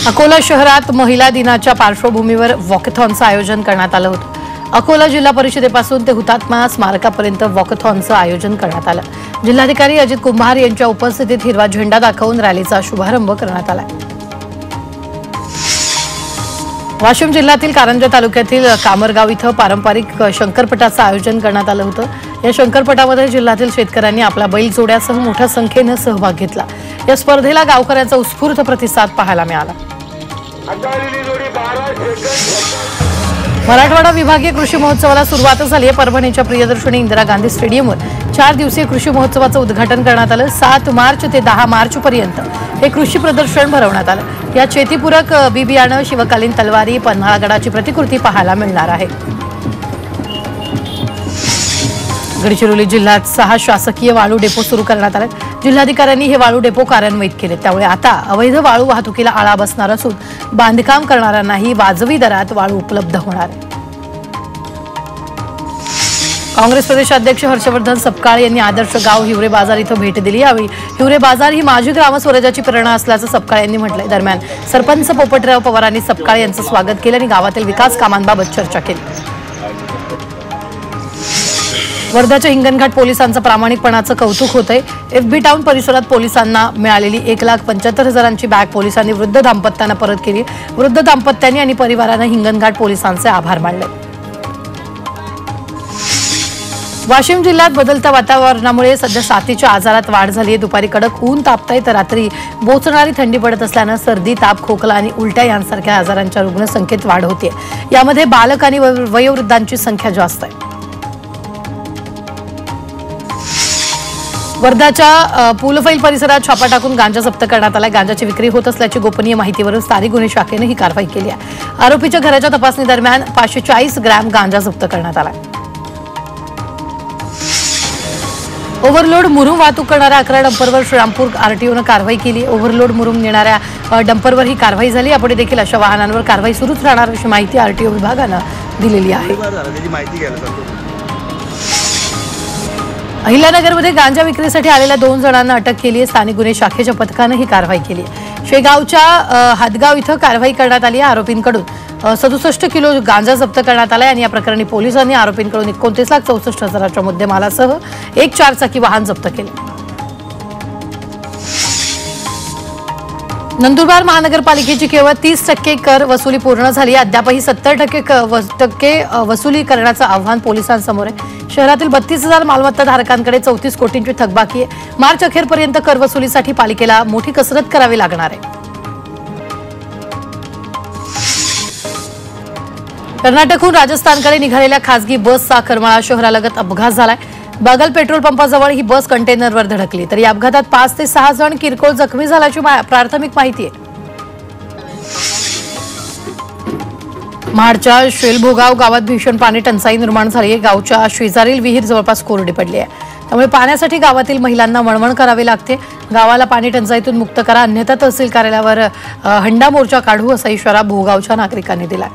अकोला शहरात महिला दिनाच्या पार्श्वभूमीवर वॉकथॉनचं आयोजन करण्यात आलं होतं। अकोला जिल्हा परिषदेपासून ते हुतात्मा स्मारकापर्यंत वॉकथॉनचं आयोजन करण्यात आलं। जिल्हाधिकारी अजित कुंभार यांच्या उपस्थितीत हिरवा झेंडा दाखवून रॅलीचा शुभारंभ करण्यात आला। वाशिम जिल्ह्यातील कारंजा तालुक्यातील कामरगाव इथं पारंपरिक शंकरपटाचं आयोजन करण्यात आलं होतं। या शंकरपटामध्ये जिल्ह्यातील शेतकऱ्यांनी आपला बैल जोड्यासह मोठ्या संख्येने सहभाग घेतला। या स्पर्धेला गावकऱ्यांचा उत्स्फूर्त प्रतिसाद पाहायला मिळाला। मराठवाडा विभागीय कृषी महोत्सवाला सुरुवात झाली आहे। परभणीच्या प्रियदर्शनी इंदिरा गांधी स्टेडियमवर 4 दिवसीय कृषी महोत्सवाचं उद्घाटन करण्यात आलं। 7 मार्च ते 10 मार्च पर्यंत हे कृषी प्रदर्शन भरवण्यात आलं। या शेतीपूरक बी बियाणं, शिवकालीन तलवारी, पन्हाळगडाची प्रतिकृती पाहायला मिळणार आहे। गडचिरोली जिल्ह्यात 6 शासकीय वाळू डेपो सुरू करण्यात आले। जिल्हाधिकाऱ्यांनी हे वाळू डेपो कार्यान्वित केले, त्यामुळे आता अवैध वाळू वाहतुकीला आळा बसणार असून बांधकाम करणाऱ्यांनाही वाजवी दरात वाळू उपलब्ध होणार आहे। काँग्रेस प्रदेशाध्यक्ष हर्षवर्धन सपकाळ यांनी आदर्श गाव हिवरे बाजार इथं भेट दिली। यावेळी हिवरे बाजार ही माझी ग्रामस्वराज्याची प्रेरणा असल्याचं सपकाळ यांनी म्हटलंय। दरम्यान सरपंच पोपटराव पवारांनी सपकाळ यांचं स्वागत केलं आणि गावातील विकास कामांबाबत चर्चा केली। वर्धाच्या हिंगणघाट पोलिसांचं प्रामाणिकपणाचं कौतुक होतंय। एफबी टाउन परिसरात पोलिसांना मिळालेली 1,75,000ची बॅग पोलिसांनी वृद्ध दाम्पत्यांना परत केली। वृद्ध दाम्पत्यांनी आणि परिवारानं हिंगणघाट पोलिसांचे आभार मानले। वाशिम जिल्ह्यात बदलत्या वातावरणामुळे सध्या साथीच्या आजारात वाढ झाली आहे। दुपारी कडक ऊन तापतंय तर रात्री बोचणारी थंडी पडत असल्यानं सर्दी, ताप, खोकला आणि उलट्या यांसारख्या आजारांच्या रुग्णसंख्येत वाढ होते। यामध्ये बालक आणि वयोवृद्धांची संख्या जास्त आहे। वर्धाच्या पुलफैल परिसरात छापा टाकून गांजा जप्त करण्यात आला। गांजाची विक्री होत असल्याची गोपनीय माहितीवरून स्थानिक गुन्हे शाखेने ही कारवाई केली आहे। आरोपीच्या घराच्या तपासणी दरम्यान 540 ग्रॅम गांजा जप्त करण्यात आला। ओव्हरलोड मुरुम वाहतूक करणाऱ्या 11 डंपरवर श्रीरामपूर आरटीओनं कारवाई केली। ओव्हरलोड मुरुम नेणाऱ्या डंपरवर ही कारवाई झाली। यापुढे देखील अशा वाहनांवर कारवाई सुरूच राहणार अशी माहिती आरटीओ विभागानं दिलेली आहे। अहिल्यानगरमध्ये गांजा विक्रीसाठी आलेल्या 2 जणांना अटक केली आहे। स्थानिक गुन्हे शाखेच्या पथकानं ही कारवाई केली आहे। शेगावच्या हातगाव इथं कारवाई करण्यात आली आहे। आरोपींकडून 67 किलो गांजा जप्त करण्यात आला आणि या प्रकरणी पोलिसांनी आरोपींकडून 29,64,000च्या मुद्देमालासह एक 4-चाकी वाहन जप्त केले। नंदुरबार महानगरपालिकेची केवळ 30% कर वसुली पूर्ण झाली। अद्यापही 70% वसुली करण्याचं आव्हान पोलिसांसमोर आहे। शहरातील 32,000 मालमत्ता धारकांकडे 34 कोटींची थकबाकी आहे। मार्च अखेरपर्यंत कर वसुलीसाठी पालिकेला मोठी कसरत करावी लागणार आहे। कर्नाटकहून राजस्थानकडे निघालेल्या खासगी बसचा करमाळा शहरालगत अपघात झालाय। बागल पेट्रोल पंपाजवळ ही बस कंटेनरवर धडकली, तर या अपघातात 5 ते 6 जण किरकोळ जखमी झाल्याची प्राथमिक माहिती आहे। महाडच्या शेलभोगाव गावात भीषण पाणी टंचाई निर्माण झाली आहे। गावच्या शेजारील विहीर जवळपास कोरडी पडली आहे, त्यामुळे पाण्यासाठी गावातील महिलांना वणवण करावी लागते। गावाला पाणी टंचाईतून मुक्त करा, अन्यथा तहसील कार्यालयावर हंडा मोर्चा काढू असा इशारा भोगावच्या नागरिकांनी दिला।